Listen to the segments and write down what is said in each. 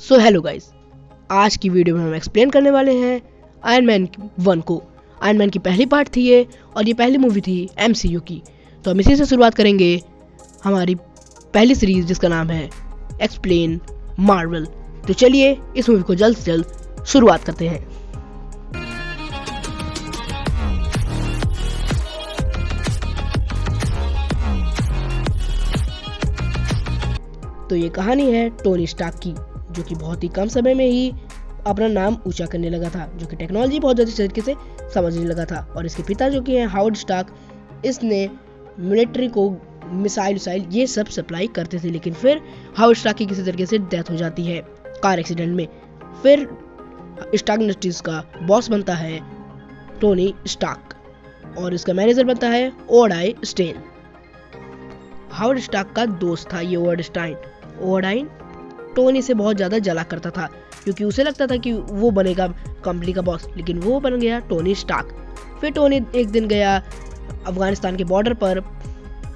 So hello guys, आज की video में हम एक्सप्लेन करने वाले हैं आयरन मैन 1 को। आयरन मैन की पहली पार्ट थी ये, और ये पहली मूवी थी MCU की। तो हम इसी से शुरुआत करेंगे हमारी पहली सीरीज, जिसका नाम है एक्सप्लेन मार्वल। तो चलिए इस मूवी को जल्द से जल्द शुरुआत करते हैं। तो ये कहानी है टोनी स्टार्क की, जो कि बहुत ही कम समय में ही अपना नाम ऊंचा करने लगा था, जो कि टेक्नोलॉजी बहुत ज़्यादा तरीके से समझने लगा था। और इसके पिता जो कि हैं हावर्ड स्टार्क, इसने मिलिट्री को मिसाइल ये सब सप्लाई करते थे। लेकिन फिर हावर्ड स्टार्क की किसी तरीके से डेथ हो जाती है कार एक्सीडेंट में। फिर स्टार्क इंडस्ट्रीज का बॉस बनता है टोनी स्टार्क, और इसका मैनेजर बनता है ओडाई स्टेन। हावर्ड स्टार्क का दोस्त था ये ओडाइन टोनी से बहुत ज़्यादा जला करता था, क्योंकि उसे लगता था कि वो बनेगा कंपनी का बॉस, लेकिन वो बन गया टोनी स्टार्क। फिर टोनी एक दिन गया अफगानिस्तान के बॉर्डर पर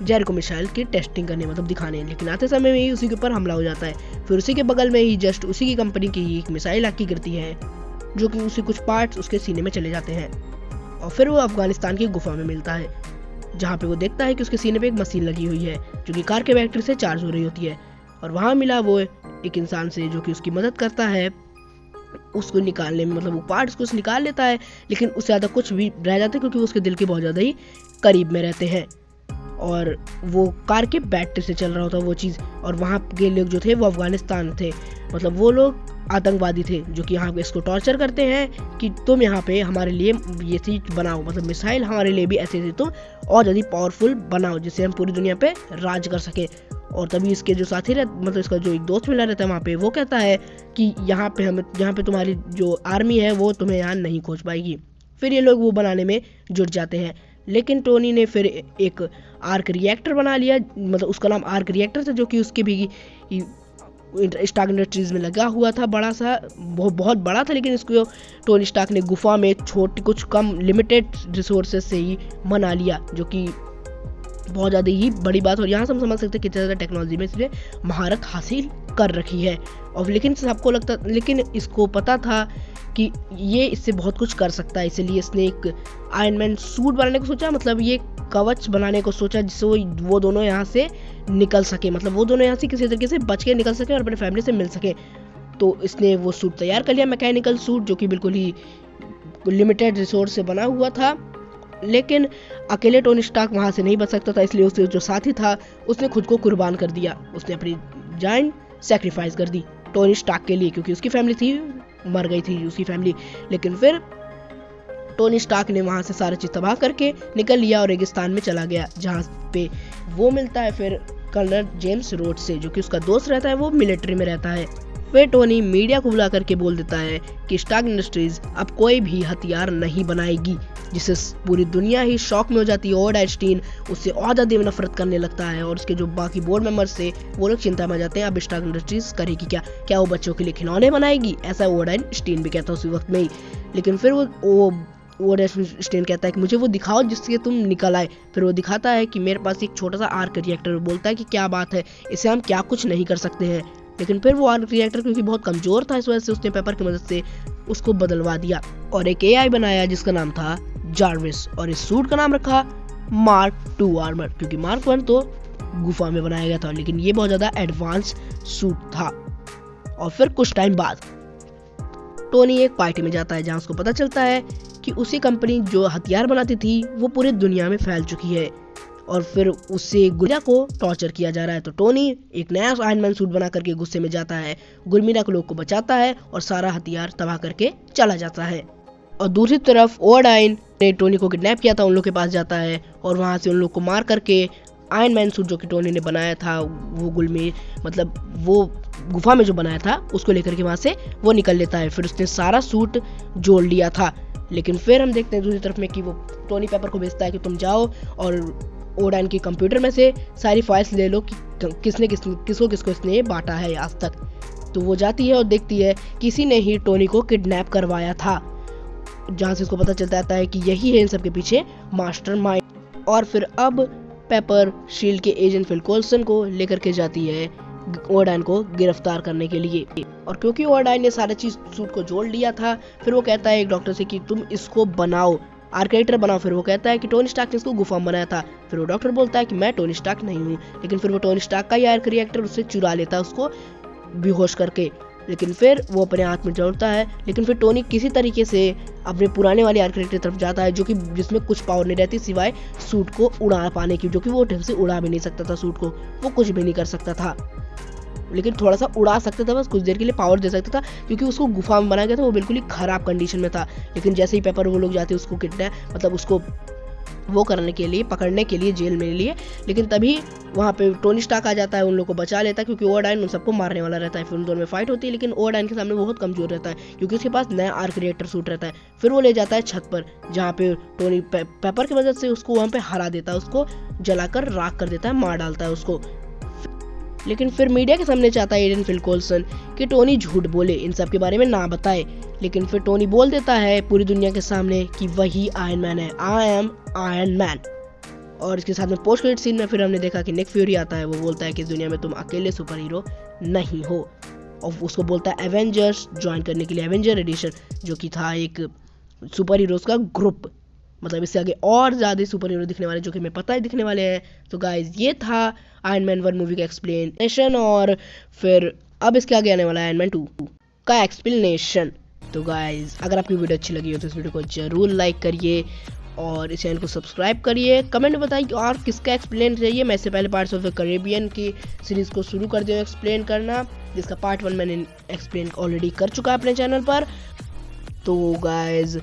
जेरिको मिसाइल की टेस्टिंग करने, मतलब दिखाने, लेकिन आते समय में ही उसी के ऊपर हमला हो जाता है। फिर उसी के बगल में ही जस्ट उसी की कंपनी की ही एक मिसाइल आके गिरती है, जो कि उसी कुछ पार्ट्स उसके सीने में चले जाते हैं। और फिर वो अफगानिस्तान की गुफा में मिलता है, जहाँ पे वो देखता है कि उसके सीने पे एक मशीन लगी हुई है, जो कि कार के बैटरी से चार्ज हो रही होती है। और वहाँ मिला वो एक इंसान से, जो कि उसकी मदद करता है उसको निकालने में, मतलब वो पार्ट्स को निकाल लेता है, लेकिन उससे ज़्यादा कुछ भी रह जाता है, क्योंकि वो उसके दिल के बहुत ज़्यादा ही करीब में रहते हैं। और वो कार के बैटरी से चल रहा होता है वो चीज़। और वहाँ के लोग जो थे वो अफगानिस्तान थे, मतलब वो लोग आतंकवादी थे, जो कि यहाँ पे इसको टॉर्चर करते हैं कि तुम यहाँ पे हमारे लिए ये चीज़ बनाओ, मतलब मिसाइल हमारे लिए भी ऐसे तुम और ज़्यादा पावरफुल बनाओ, जिससे हम पूरी दुनिया पे राज कर सकें। और तभी इसके जो साथी मतलब इसका जो एक दोस्त मिला रहता है वहाँ पे, वो कहता है कि यहाँ पे तुम्हारी जो आर्मी है वो तुम्हें यहाँ नहीं खोज पाएगी। फिर ये लोग वो बनाने में जुट जाते हैं, लेकिन टोनी ने फिर एक आर्क रिएक्टर बना लिया, मतलब उसका नाम आर्क रिएक्टर था, जो कि उसके भी स्टार्क इंडस्ट्रीज में लगा हुआ था, बड़ा सा बहुत बड़ा था। लेकिन इसको टोनी स्टार्क ने गुफा में छोटी कुछ कम लिमिटेड रिसोर्सेज से ही बना लिया, जो कि बहुत ज़्यादा ही बड़ी बात। और यहाँ से हम समझ सकते हैं कितनी ज़्यादा टेक्नोलॉजी में इसने महारत हासिल कर रखी है। और लेकिन इसको पता था कि ये इससे बहुत कुछ कर सकता है, इसलिए इसने एक आयरन मैन सूट बनाने को सोचा, मतलब ये कवच बनाने को सोचा, जिससे वो दोनों यहाँ से निकल सके, मतलब वो दोनों यहाँ से किसी तरीके से बच के निकल सके और अपने फैमिली से मिल सके। तो इसने वो सूट तैयार कर लिया, मैकेनिकल सूट, जो कि बिल्कुल ही लिमिटेड रिसोर्स से बना हुआ था। लेकिन अकेले टोनी स्टार्क वहाँ से नहीं बच सकता था, इसलिए उसके जो साथी था उसने खुद को कुर्बान कर दिया। उसने अपनी जान सेक्रीफाइस कर दी टोनी स्टार्क के लिए, क्योंकि उसकी फैमिली थी मर गई थी उसकी फैमिली। लेकिन फिर टोनी स्टार्क ने वहाँ से सारी चीज़ तबाह करके निकल लिया और रेगिस्तान में चला गया, जहाँ पे वो मिलता है फिर कर्नल जेम्स रोड से, जो कि उसका दोस्त रहता है, वो मिलिट्री में रहता है। फिर टोनी मीडिया को बुला करके बोल देता है कि स्टार्क इंडस्ट्रीज अब कोई भी हथियार नहीं बनाएगी, जिससे पूरी दुनिया ही शॉक में हो जाती है। ओडाई स्टीन उससे और ज़्यादा नफरत करने लगता है, और उसके जो बाकी बोर्ड मेंबर्स थे वो लोग चिंता में आ जाते हैं, अब स्टार्क इंडस्ट्रीज करेगी क्या वो बच्चों के लिए खिलौने बनाएगी, ऐसा ओडाई स्टीन भी कहता है उसी वक्त में ही। लेकिन फिर वो ओडाई स्टीन कहता है कि मुझे वो दिखाओ जिससे तुम निकल आए। फिर वो दिखाता है कि मेरे पास एक छोटा सा आर्क रिएक्टर, बोलता है कि क्या बात है, इसे हम क्या कुछ नहीं कर सकते हैं। लेकिन फिर वो आर्क रिएक्टर क्योंकि बहुत कमजोर था, इस वजह से उसने पेपर की मदद से उसको बदलवा दिया और एक AI बनाया जिसका नाम था जार्विस, और इस सूट का नाम रखा मार्क 2 आर्मर, क्योंकि मार्क 1 तो गुफा में बनाया गया था, लेकिन ये बहुत ज़्यादा एडवांस सूट था। और फिर कुछ टाइम बाद टोनी एक पार्टी में जाता है, जहाँ उसको पता चलता है कि उसी कंपनी जो हथियार बनाती थी वो पूरी दुनिया में फैल चुकी है, और फिर उससे गुर्मिरा को टॉर्चर किया जा रहा है। तो टोनी एक नया आयरन मैन सूट बना करके गुस्से में जाता है, गुर्मिरा के लोग को बचाता है और सारा हथियार तबाह करके चला जाता है। और दूसरी तरफ ओडाइन ने टोनी को किडनैप किया था, उन लोग के पास जाता है और वहाँ से उन लोग को मार करके आयरन मैन सूट जो कि टोनी ने बनाया था, वो गुफा में जो बनाया था उसको लेकर के वहाँ से वो निकल लेता है। फिर उसने सारा सूट जोड़ लिया था। लेकिन फिर हम देखते हैं दूसरी तरफ में कि वो टोनी पेपर को भेजता है कि तुम जाओ और ओडाइन के कंप्यूटर में से सारी फाइल्स ले लो कि किसको इसने बांटा है आज तक। तो वो जाती है और देखती है किसी ने ही टोनी को किडनैप करवाया था, जहाँ से उसको पता चलता है कि यही है इन सब के पीछे मास्टरमाइंड। और फिर अब पेपर शील्ड के एजेंट फिल कोल्सन को लेकर के जाती है ओडाइन को गिरफ्तार करने के लिए। और क्योंकि ओवरडाइन ने सारा चीज़ सूट को जोड़ लिया था, फिर वो कहता है एक डॉक्टर से कि तुम इसको बनाओ, आर्किटेक्टर बनाओ। फिर वो कहता है कि टोनी स्टार्क ने इसको गुफा में बनाया था। फिर वो डॉक्टर बोलता है कि मैं टोनी स्टार्क नहीं हूँ, लेकिन फिर वो टोनी स्टार्क का ही आर्क रिएक्टर उससे चुरा लेता है, उसको बेहोश करके। लेकिन फिर वो अपने हाथ में जोड़ता है, लेकिन फिर टोनी किसी तरीके से अपने पुराने वाले आर्किटेक्ट की तरफ जाता है, जो कि जिसमें कुछ पावर नहीं रहती सिवाय सूट को उड़ा पाने की, जो कि वो ढंग से उड़ा भी नहीं सकता था सूट को, वो कुछ भी नहीं कर सकता था, लेकिन थोड़ा सा उड़ा सकता था, बस कुछ देर के लिए पावर दे सकता था, क्योंकि उसको गुफा में बनाया गया था, वो बिल्कुल ही खराब कंडीशन में था। लेकिन जैसे ही पेपर वो लोग जाते उसको किडनैप मतलब उसको वो करने के लिए, पकड़ने के लिए जेल में लिए, लेकिन तभी वहाँ पे टोनी स्टार्क आ जाता है, उन लोगों को बचा लेता है, क्योंकि ओवरडाइन उन सबको मारने वाला रहता है। फिर उन दोनों में फाइट होती है, लेकिन ओवरडाइन के सामने बहुत कमजोर रहता है, क्योंकि उसके पास नया आर्क रिएक्टर सूट रहता है। फिर वो ले जाता है छत पर, जहाँ पे टोनी पेपर की मदद से उसको वहाँ पे हरा देता है, उसको जलाकर राख कर देता है, मार डालता है उसको। लेकिन फिर मीडिया के सामने चाहता है एडन फिल कोल्सन कि टोनी झूठ बोले, इन सब के बारे में ना बताए, लेकिन फिर टोनी बोल देता है पूरी दुनिया के सामने कि वही आयरन मैन है, आई एम आयरन मैन। और इसके साथ में पोस्ट क्रेडिट सीन में फिर हमने देखा कि निक फ्यूरी आता है, वो बोलता है कि इस दुनिया में तुम अकेले सुपर हीरो नहीं हो, और उसको बोलता है एवेंजर्स ज्वाइन करने के लिए, एवेंजर एडिशन, जो कि था एक सुपर हीरोज का ग्रुप। मतलब इससे आगे और ज़्यादा सुपर हीरो दिखने वाले, जो कि हमें पता है दिखने वाले हैं। तो गाइज ये था आयरन मैन 1 मूवी का एक्सप्लेनेशन, और फिर अब इसके आगे आने वाला है आयरन मैन 2 का एक्सप्लेनेशन। तो गाइज अगर आपकी वीडियो अच्छी लगी हो तो इस वीडियो को जरूर लाइक करिए और इस चैनल को सब्सक्राइब करिए। कमेंट में बताइए और किसका एक्सप्लेन चाहिए। मैं इससे पहले पार्ट्स ऑफ द कैरेबियन की सीरीज़ को शुरू कर दिया एक्सप्लेन करना, जिसका पार्ट 1 मैंने एक्सप्लेन ऑलरेडी कर चुका है अपने चैनल पर। तो गाइज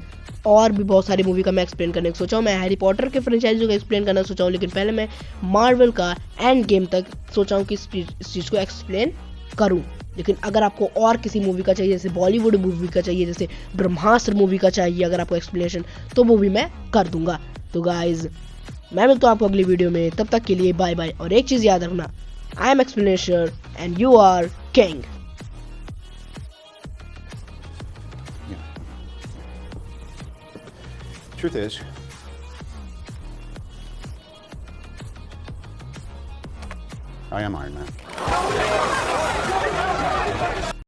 और भी बहुत सारी मूवी का मैं एक्सप्लेन करने की सोचा हूँ। मैं हैरी पॉटर के फ्रेंचाइजी का एक्सप्लेन करना सोचा हूँ, लेकिन पहले मैं मार्वल का एंड गेम तक सोचा हूँ कि इस चीज़ को एक्सप्लेन करूँ। लेकिन अगर आपको और किसी मूवी का चाहिए, जैसे बॉलीवुड मूवी का चाहिए, जैसे ब्रह्मास्त्र मूवी का चाहिए अगर आपको एक्सप्लेनेशन, तो वो भी मैं कर दूंगा। तो गाइज मैं मिलता हूँ आपको अगली वीडियो में, तब तक के लिए बाय बाय। और एक चीज़ याद रखना, I am explanation and you are king. Truth is, I am Iron Man.